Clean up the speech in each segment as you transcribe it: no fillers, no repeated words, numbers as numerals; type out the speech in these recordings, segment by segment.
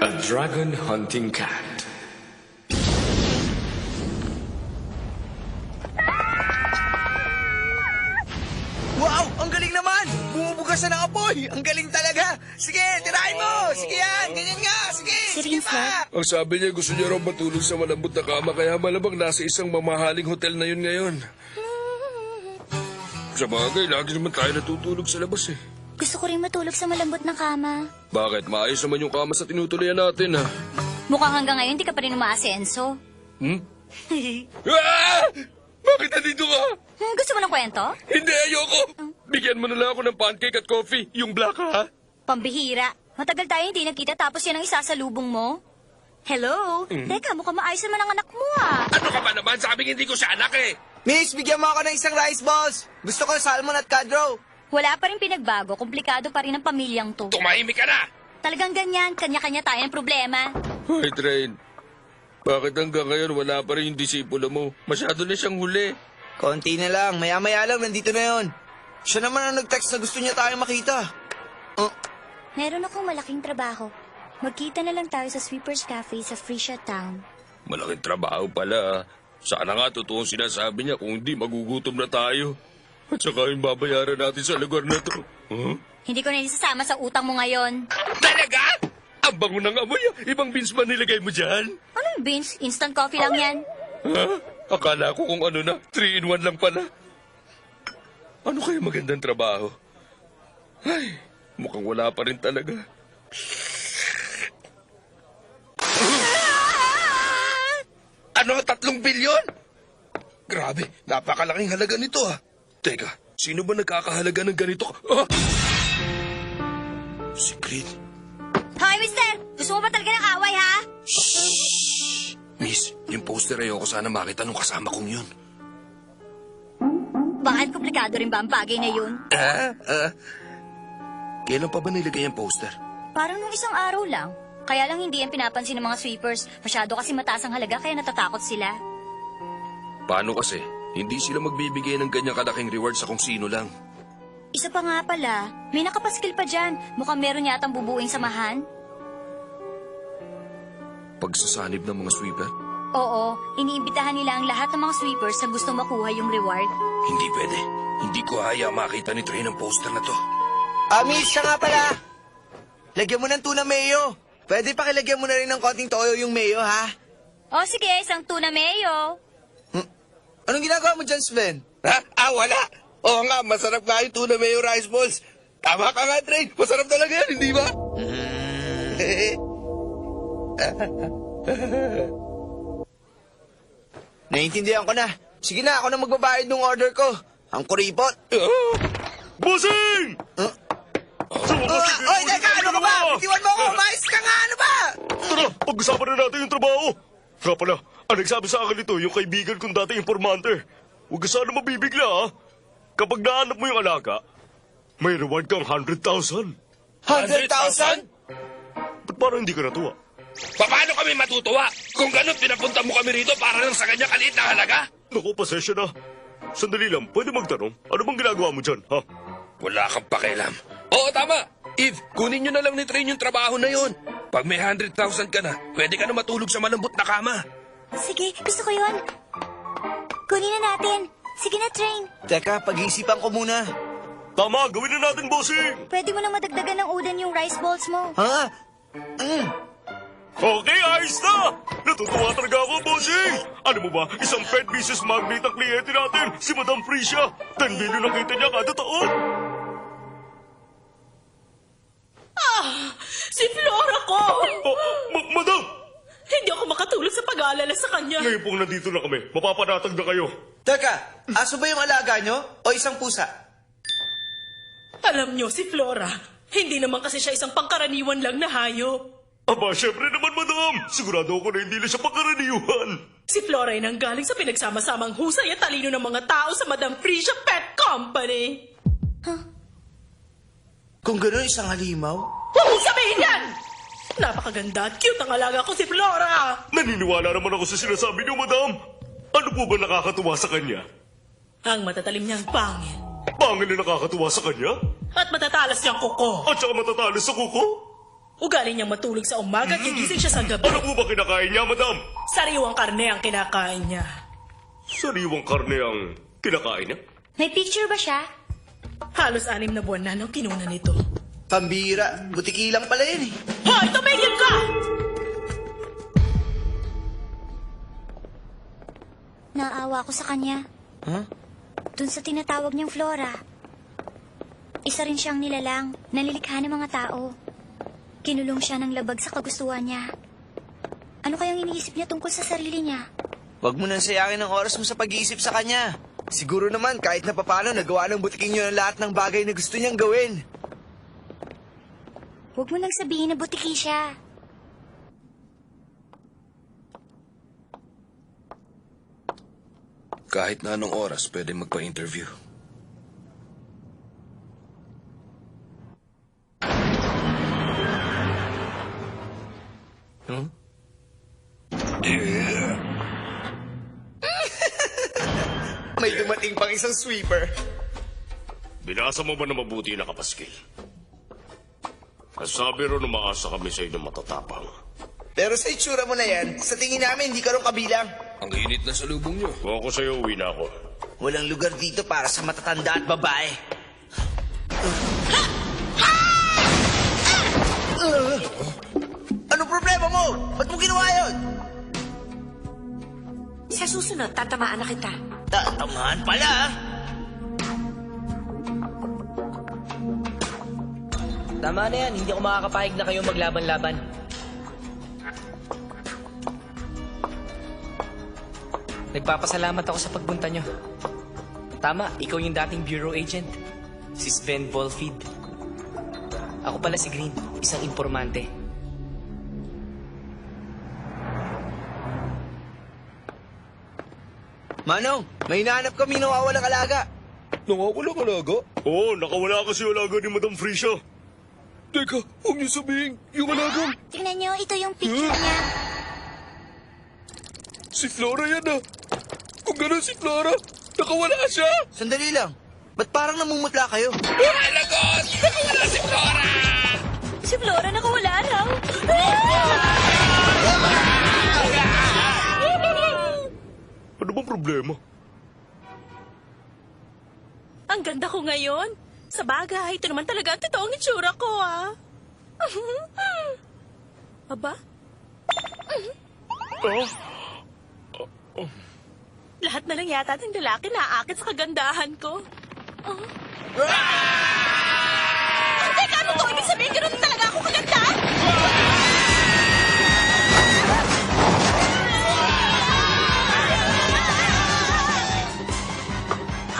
A dragon hunting cat. Wow! Ang galing naman! Bumubugas na ng apoy! Ang galing talaga! Sige, tirahin mo! Sige yan! Ganyan nga! Sige! Sige pa! Ang sabi niya gusto niya raw matulog sa malambot na kama kaya malamang nasa isang mamahaling hotel na yun ngayon. Sa bagay, lagi naman tayo natutulog sa labas eh. Gusto ko rin matulog sa malambot na kama. Bakit? Maayos naman yung kama sa tinutuloyan natin ha. Mukhang hanggang ngayon di ka pa rin umaasenso. Ah! Bakit nandito ka? Gusto mo ng kwento? Hindi, ayoko! Bigyan mo na lang ako ng pancake at coffee, yung black ha? Pambihira. Matagal tayo hindi nagkita tapos yan ang isasalubong mo. Hello? Teka, mukhang maayos naman ang anak mo ah. Ano ka ba naman? Sabing hindi ko siya anak eh! Miss, bigyan mo ako ng isang rice balls! Gusto ko salmon at kadro! Wala pa rin pinagbago, komplikado pa rin ang pamilyang to. Tumahimik ka na! Talagang ganyan, kanya-kanya tayo ng problema. Hoy, Train. Bakit hanggang ngayon wala pa rin yung disipulo mo? Masyado na siyang huli. Konti na lang, maya-maya lang, nandito na yon. Siya naman ang nag-text na gusto niya tayo makita. Meron akong malaking trabaho. Magkita na lang tayo sa Sweepers Cafe sa Frisia Town. Malaking trabaho pala. Sana nga totoo sinasabi niya kung hindi magugutom na tayo. At saka yung babayaran natin sa lugar na to. Huh? Hindi ko na isasama sa utang mo ngayon. Talaga? Ang bango ng amoy. Ibang beans ba nilagay mo dyan? Anong beans? Instant coffee lang yan. Ha? Akala ko kung ano na, 3-in-1 lang pala. Ano kaya magandang trabaho? Ay, mukhang wala pa rin talaga. Ano, 3 bilyon? Grabe, napakalaking halaga nito ah. Teka, sino ba nagkakahalaga ng ganito? Ah! Si Creed. Hoy, mister! Gusto mo ba talaga ng away, ha? Miss, yung poster ayoko sana makita nung kasama kong yun. Bakit komplikado rin ba ang bagay na yun? Kailan pa ba nilagay ang poster? Parang nung isang araw lang. Kaya lang hindi yan pinapansin ng mga sweepers. Masyado kasi mataas ang halaga kaya natatakot sila. Paano kasi? Hindi sila magbibigay ng ganyang kalaking reward sa kung sino lang. Isa pa nga pala, may nakapaskil pa dyan. Mukhang meron yatang bubuing samahan. Pagsasanib ng mga sweeper? Oo, iniimbitahan nila ang lahat ng mga sweepers na gustong makuha yung reward. Hindi pwede. Hindi ko haya makita ni Trey ng poster na to. Miss, siya nga pala! Lagyan mo ng tuna mayo. Pwede pakilagyan mo na rin ng konting toyo yung mayo, ha? O sige, isang tuna mayo. Anong ginagawa mo dyan, Sven? Ha? Wala! Oo nga, masarap nga yung tuna mayo rice balls. Tama ka nga, Trey. Masarap talaga yan, hindi ba? Naiintindihan ko na. Sige na, ako na magbabayad ng order ko. Ang kuripot. Bossing! Oy, teka, ano ka ba? Bitiwan mo ako, umayos ka nga, ano ba? Tara, pag-usapan na natin yung trabaho. Nga pala, ang nagsabi sa akin ito, yung kaibigan kong dati informante. Huwag ka sana mabibigla, ha? Kapag nahanap mo yung alaga, may reward kang 100,000. 100,000? Ba't parang hindi ka natuwa? Paano kami matutuwa? Kung ganun, pinapunta mo kami rito para lang sa kanya kaliit na halaga? Naku, pasensya na. Sandali lang, pwede magtanong? Ano bang ginagawa mo dyan, ha? Wala kang pakialam. Oo, tama. Eve, kunin nyo na lang ni Train yung trabaho na yon. Pag may 100,000 ka na, pwede ka na matulog sa malambot na kama. Sige, gusto ko yun. Kunin na natin. Sige na, Train. Teka, pag-iisipan ko muna. Tama, gawin na natin, bossing! Pwede mo nang madagdagan ng udan yung rice balls mo. Ha? Okay, ayos na! Natutuwa talaga ako, bossing! Ano mo ba, isang pet business magnate ang kliyente natin, si Madam Frisia. 10 million ang kita niya kada taon. Si Flora ko! Madam! Hindi ako makatulog sa pag-aalala sa kanya. Ngayon pong nandito na kami, mapapanatag na kayo. Teka, aso ba yung alaga nyo? O isang pusa? Alam niyo, si Flora, hindi naman kasi siya isang pangkaraniwan lang na hayop. Aba, syempre naman, madam. Sigurado ako na hindi na siya pangkaraniwan. Si Flora ay nanggaling sa pinagsama-samang husay at talino ng mga tao sa Madam Frisia Pet Company. Kung gano'n, isang halimaw? Huwag mong sabihin yan! Napakaganda at cute ang alaga ko si Flora. Naniniwala naman ako sa sinasabi niyo, madam. Ano po ba nakakatuwa sa kanya? Ang matatalim niyang pangil. Pangil na nakakatuwa sa kanya? At matatalas niyang kuko. At saka matatalis sa kuko? Ugali niyang matulog sa umaga at gigising siya sa gabi. Ano po ba kinakain niya, madam? Sariwang karne ang kinakain niya. Sariwang karne ang kinakain niya? May picture ba siya? Halos 6 na buwan na nung kinuna nito. Pambira, butiki lang pala yun eh. Hoy, tumigil ka! Naawa ko sa kanya. Huh? Dun sa tinatawag niyang Flora. Isa rin siyang nilalang, nalilikha ng mga tao. Kinulong siya ng labag sa kagustuhan niya. Ano kayang iniisip niya tungkol sa sarili niya? Huwag mo nang sayangin ang oras mo sa pag-iisip sa kanya. Siguro naman kahit na papano nagawa ng butiking yun ang lahat ng bagay na gusto niyang gawin. Huwag mo nang sabihin na butiki siya. Kahit na anong oras, pwede magpa-interview. May dumating pang isang sweeper. Binasa mo ba na mabuti na kapaskil? Sabi ro na maasa kami sa inyo matatapang. Pero sa itsura mo na yan, sa tingin namin hindi ka rin kabilang. Ang init na salubong nyo. Kung ako sa'yo, uwi na ako. Walang lugar dito para sa matatanda at babae. Anong problema mo? Ba't mo ginawa yun? Sa susunod, tatamaan na kita. Tatamaan pala, ah. Tama na yan, hindi ako makakapahig na kayong maglaban-laban. Nagpapasalamat ako sa pagpunta nyo. Tama, ikaw yung dating bureau agent. Si Sven Volfid. Ako pala si Green, isang informante. Manong, may hinahanap kami nawawalang alaga. Nawawalang alaga? Oo, nakawala kasi yung alaga ni Madam Freesia. Teka, huwag niyo sabihin, yung alagang. Tingnan niyo, ito yung picture niya. Si Flora yan ah. Kung gano'n si Flora, nakawala siya. Sandali lang. Ba't parang namumutla kayo? Lagot! Nakawala si Flora! Si Flora nakawala raw. Ano bang problema? Ang ganda ko ngayon. Sa bagay, ito naman talaga ang totoong itsura ko, ah. Aba? Lahat na lang yata ng lalaki naaakit sa kagandahan ko. Teka, ano to? Ibig sabihin, ganoon talaga ako kaganda?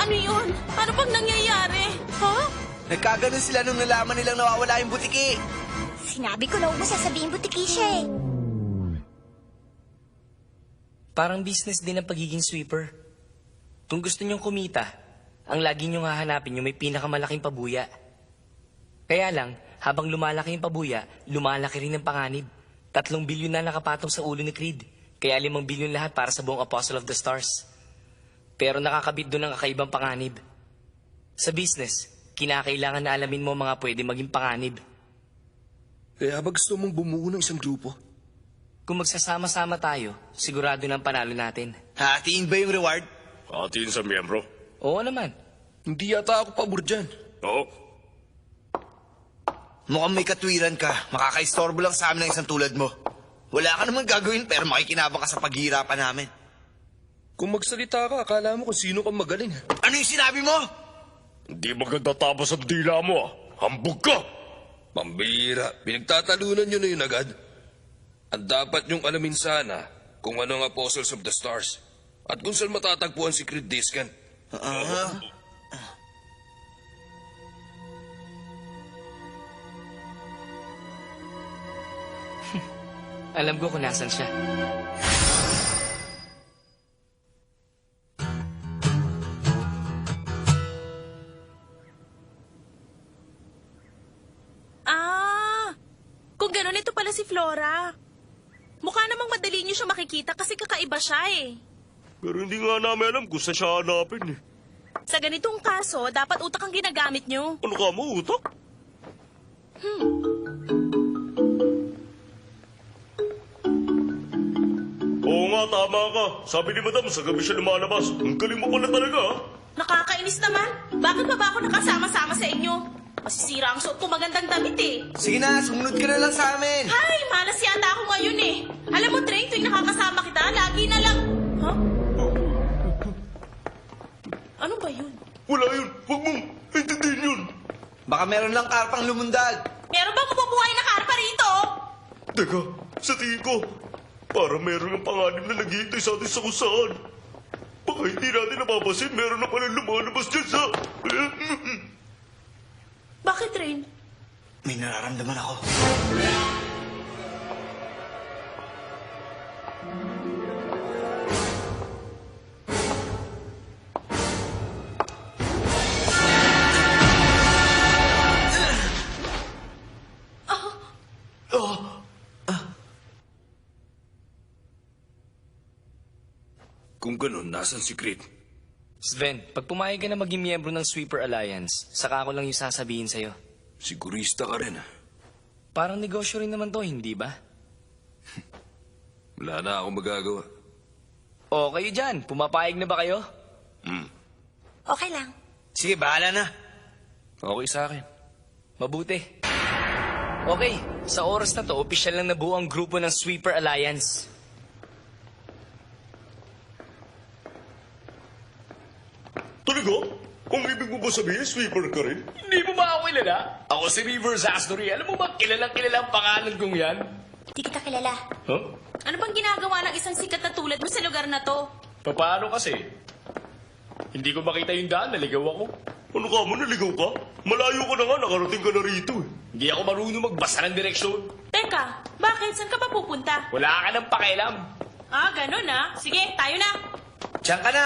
Ano yun? Ano bang nangyayari? Huh? Nagkaganon sila nung nalaman nilang nawawala yung butiki. Sinabi ko na huwag mo sasabihin butiki siya eh. Parang business din ang pagiging sweeper. Kung gusto nyong kumita, ang lagi nyong hahanapin yung may pinakamalaking pabuya. Kaya lang, habang lumalaki yung pabuya, lumalaki rin ang panganib. 3 bilyon na nakapatong sa ulo ni Creed. Kaya 5 bilyon lahat para sa buong Apostle of the Stars. Pero nakakabit doon ang kakaibang panganib. Sa business, kinakailangan na alamin mo mga pwede maging panganib. Kaya ba gusto mong bumuo ng isang grupo? Kung magsasama-sama tayo, sigurado na ang panalo natin. Hatiin ba yung reward? Atin sa miyembro. Oo naman. Hindi yata ako pabor dyan. Oo. Mukhang may katwiran ka. Makakaistorbo lang sa amin ng isang tulad mo. Wala ka naman gagawin pero makikinabang ka sa paghihirapan namin. Kung magsalita ka, akala mo kung sino kang magaling. Ano yung sinabi mo? Hindi maganda tapos ang dila mo, ah. Hambog ka! Pambira, pinagtatalunan nyo na yun agad. Ang dapat nyong alamin sana kung ano ang Apostles of the Stars at kung saan matatagpuan si Creed Discan. Alam ko kung nasan siya. Kung gano'n, ito pala si Flora. Mukha namang madali niyo siya makikita kasi kakaiba siya eh. Pero hindi nga namin alam kung saan siya hanapin eh. Sa ganitong kaso, dapat utak ang ginagamit niyo. Ano ka mo, utak? tama ka. Sabi ni Madam, sa gabi siya lumalabas. Ang galing mo pala talaga, ha? Nakakainis naman. Bakit pa ba ako nakasama-sama sa inyo? Masisira ang suot ko magandang damit eh. Sige na, sumunod ka na lang sa amin. Ay, malas yata ako ngayon eh. Alam mo, Train, tuwing nakakasama kita, lagi na lang... Huh? Ano ba yun? Wala yun. Huwag mong intindihin yun. Baka meron lang karpang lumundag. Meron bang mabubuhay na karpa rito? Teka, sa tingin ko, para meron ng panganib na naghihintay sa atin sa kung saan. Baka hindi natin napapasin, meron na pala lumalabas dyan sa... Bakit, Train? May nararamdaman ako. Kung ganun, nasan si Creed? Sven, pag pumayag ka na maging miyembro ng Sweeper Alliance, saka ako lang yung sasabihin sa'yo. Sigurista ka rin, Parang negosyo rin naman to, hindi ba? Wala na akong magagawa. O, kayo dyan, pumapayag na ba kayo? Okay lang. Sige, bahala na. Okay sa akin. Mabuti. Okay, sa oras na to, opisyal lang nabuo ang grupo ng Sweeper Alliance. Talaga? Kung ibig mo ba sabihin, sweeper ka rin? Hindi mo ba ako kilala? Ako si River Zastory. Alam mo ba, kilalang-kilala ang pangalan kong yan? Di kita kilala. Huh? Ano bang ginagawa ng isang sikat na tulad mo sa lugar na to? Paano kasi? Hindi ko makita yung daan, naligaw ako. Ano ka mo, naligaw ka? Malayo ka na nga, nakarating ka na rito eh. Hindi ako marunong magbasa ng direksyon. Teka, bakit? Saan ka ba pupunta? Wala ka ng pakialam. Ah, ganun ah. Sige, tayo na. Diyan ka na.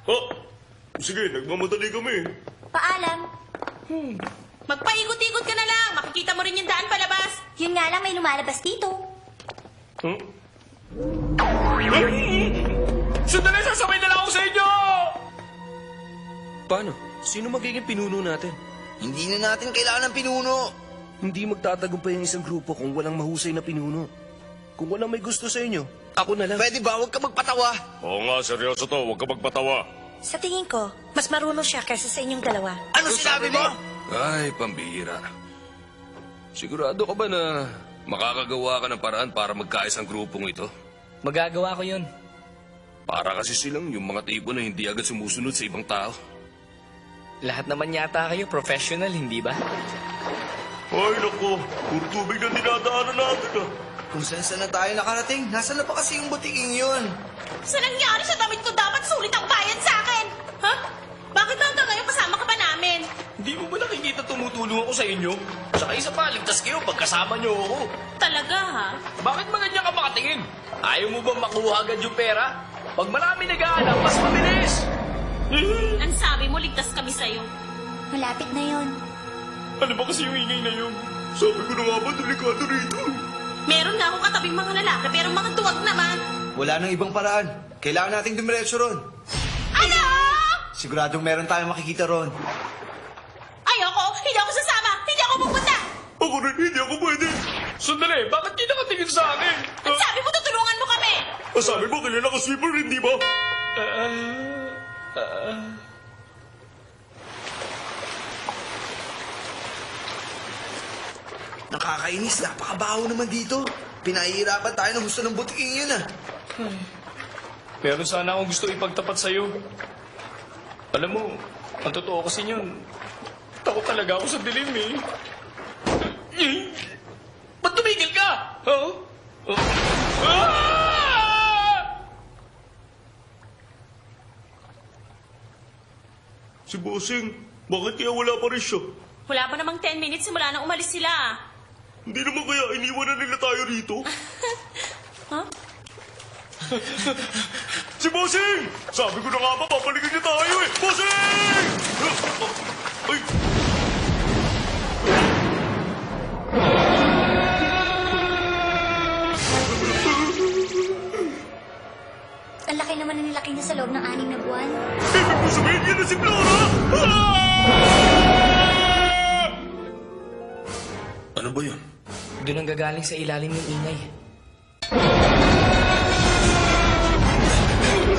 Ha? Sige, nagmamadali kami. Paalam. Magpaikot-ikot ka na lang. Makikita mo rin yung daan palabas. Yun nga lang may lumalabas dito. Huh? Sandali, sasabay na lang ako sa inyo! Paano? Sino magiging pinuno natin? Hindi na natin kailangan ng pinuno. Hindi magtatagumpay ang isang grupo kung walang mahusay na pinuno. Kung walang may gusto sa inyo, ako na lang. Pwede ba? Huwag ka magpatawa. Oo nga, seryoso to. Huwag ka magpatawa. Sa tingin ko, mas marunong siya kaysa sa inyong dalawa. Ano sinabi mo? Ay, pambihira. Sigurado ka ba na makakagawa ka ng paraan para magkaayos ang grupong ito? Magagawa ko yun. Para kasi silang yung mga tipo na hindi agad sumusunod sa ibang tao. Lahat naman yata kayo professional, hindi ba? Ay, naku. Puro tubig na dinadaanan natin ah. Kung saan na tayo nakarating, nasa na pa kasi yung butiking yun? Sa nangyari sa damit ko, dapat sulit ang bayad sa akin. Ha? Bakit ba hanggang ngayon kasama ka pa namin? Hindi mo ba nakikita tumutulong ako sa inyo? Saka isa pa, ligtas kayo pagkasama niyo ako. Talaga ha? Bakit ba ganyan ka makatingin? Ayaw mo bang makuha agad yung pera? Pag marami nag-aalam, mas mabilis! Ang sabi mo, ligtas kami sa'yo. Malapit na yon. Ano ba kasi yung ingay na yun? Sabi ko na nga ba, delikado rito. Meron na akong katabing mga lalaki, pero mga duwag naman. Wala nang ibang paraan. Kailangan nating dumiretso ron. Ano? Siguradong meron tayong makikita ron. Ayoko! Hindi ako sasama! Hindi ako pupunta! Ako rin, hindi ako pwede. Sandali, bakit di nakatingin sa akin? Ang sabi mo, tutulungan mo kami! Sabi mo, kilala ka sweeper, hindi ba? Nakakainis, napakabaho naman dito. Pinahihirapan tayo ng gusto ng butiking yun ah. Meron sana akong gusto ipagtapat sa'yo. Alam mo, ang totoo kasi niyan, takot talaga ako sa dilim eh. Ba't tumigil ka? Huh? Si Bossing, bakit kaya wala pa rin siya? Wala pa namang 10 minutes simula nang umalis sila. Hindi naman kaya iniwan na nila tayo rito? Ha? Si Bossing! Sabi ko na nga ba, papalikan niya tayo eh! Bossing! Ay! Ang laki naman na nilaki niya sa loob ng 6 na buwan. Ibig mo sabihin yan na si Flora? Ano ba yun? Doon ang gagaling sa ilalim ng ingay.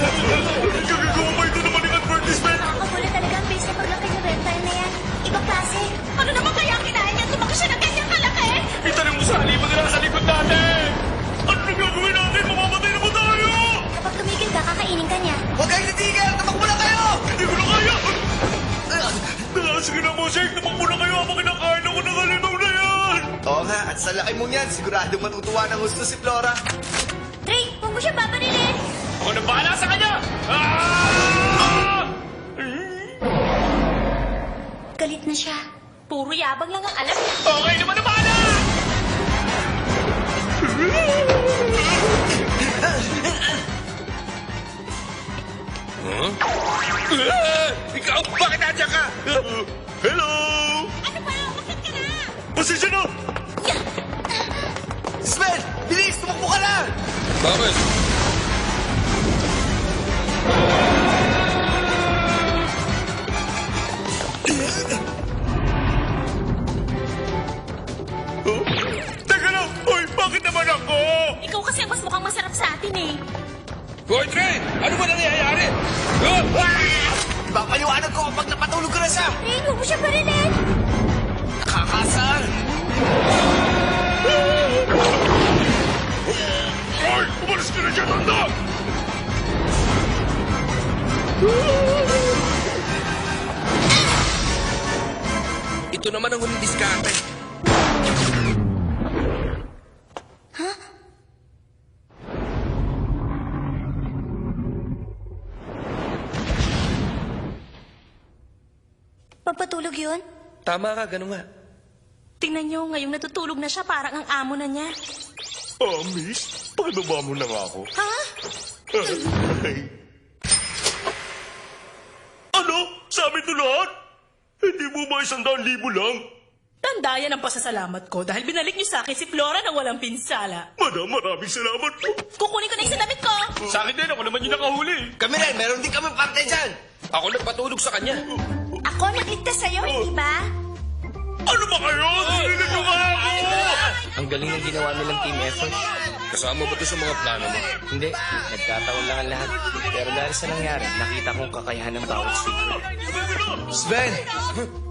Gagagawa ba ito naman yung advertisement? Nakakabula talaga ang base na paglaki ng reptile na yan. Ibang klase. Ano naman kaya ang kinain niya? Lumaki siya ng ganyang kalaki! Itanong mo sa halimaw na nasa likod natin! Ano na gagawin natin? Mamamatay na ba tayo? Kapag tumigil ka, kakainin ka niya. Huwag kayong titigil! Tumakbo na kayo! Hindi ko na kaya! Sige na, Mosek! Tumakbo na kayo habang kinakain ako ng halimaw na yan! Oo nga, at sa laki mong yan, sigurado matutuwa ng gusto si Flora. Trey, huwag mo siya papanilin. Ako na bahala sa kanya! Ah! Galit na siya. Puro yabang lang ang alam. Okay naman na bahala! Ikaw, bakit nandiyan ka? Hello! Ano ba? Bakit ka na? Pasensya na! Sven! Bilis! Tumakbo ka na! Bakit? Teka lang! Hoy, bakit naman ako? Ikaw kasi ang mas mukhang masarap sa atin eh. Hoy, Trey! Ano ba nangyayari? Ipapaliwanag ko kapag napatulog ka na siya! Trey, huwag mo siya parilin. Nakakasar! Hoy! Umalis ka na dyan, tanda! Ito naman ang huling diskarte. Pagpatulog yun? Tama ka, ganun nga. Tingnan niyo, ngayong natutulog na siya, parang ang amo na niya. Miss, paano mo na nga ako? Ha? Ano? Sa amin to lahat? Hindi mo ba 100,000 lang? Tandayan ang pasasalamat ko dahil binalik niyo sa akin si Flora na walang pinsala. Madam, maraming salamat po. Kukunin ko na yung damit ko. Sa akin din, ako naman yung nakahuli. Kami rin, meron din kami parte dyan! Ako nagpatulog sa kanya. Ako nagligtas sa'yo, hindi ba? Ano ba kayo? Sinilit nyo nga ako! Ang galing ng ginawa nilang team effort. Kasama ba ito sa mga plano mo? Hindi, nagkataon lang ang lahat. Pero dahil sa nangyari, nakita kong kakayahan ng bawat sweeper. Sven!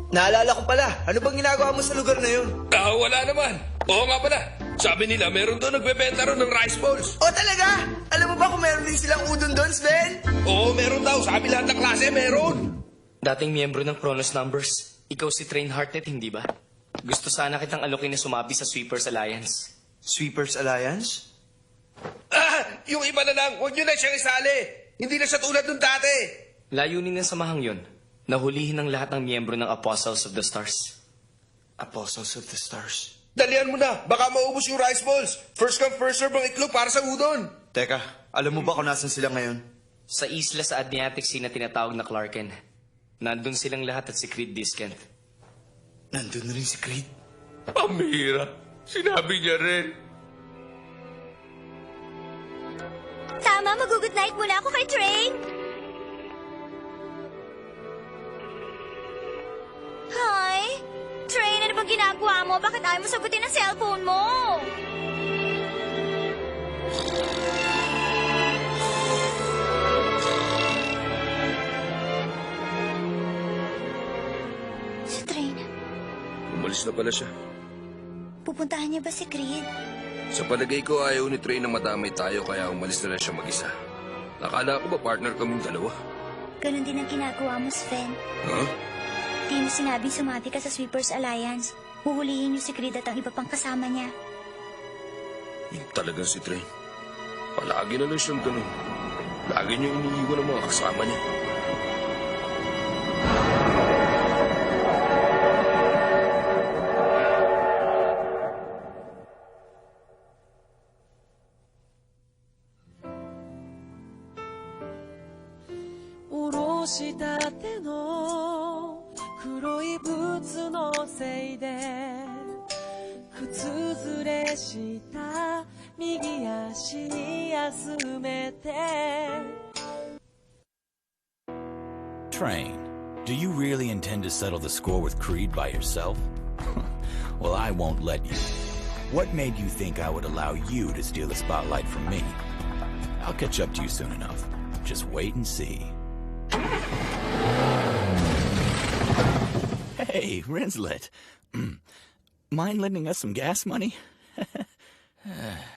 Naalala ko pala, ano bang ginagawa mo sa lugar na yun? Wala naman. Oo nga pala. Sabi nila, meron doon nagbebenta ron ng rice balls. O talaga? Alam mo ba kung meron din silang udon doon, Sven? Oo, meron daw. Sabi lahat ng klase, meron. Dating miyembro ng Kronos Numbers, ikaw si Train Hearted, hindi ba? Gusto sana kitang alokin na sumabi sa Sweepers Alliance. Sweepers Alliance? Yung iba na lang. Huwag nyo na siyang isali. Hindi na siya tulad nung dati. Layunin ng samahang yon, nahulihin ng lahat ng miyembro ng Apostles of the Stars. Apostles of the Stars. Dalian mo na. Baka maubos yung rice balls. First come, first serve ang itlog para sa udon. Teka, alam mo ba kung nasan sila ngayon? Sa isla sa Adriatic Sea na tinatawag na Clarken, nandun silang lahat at si Creed Discant. Nandun na rin si Creed. Pamira. Sinabi niya rin. Tama, mag-good night muna ako kay Train. Hi? Train, ano bang ginagawa mo? Bakit ayaw mo sagutin ang cellphone mo? Si Train, Umalis na pala siya. pupuntahan niya ba si Creed? Sa palagay ko, ayaw ni Trey na madamay tayo kaya umalis na lang siya mag-isa. Nakala ko ba partner kaming dalawa? Ganon din ang ginagawa mo, Sven. Huh? Di mo sinabing sumati ka sa Sweepers Alliance. Huhulihin niyo si Creed at ang iba pang kasama niya. Yun talagang si Trey. Palagi na lang siyang ganun. Lagi niya iniiwan ang mga kasama niya. Train, do you really intend to settle the score with Creed by yourself? Well, I won't let you. What made you think I would allow you to steal the spotlight from me? I'll catch up to you soon enough. Just wait and see. Hey, Rinslet. Mind lending us some gas money?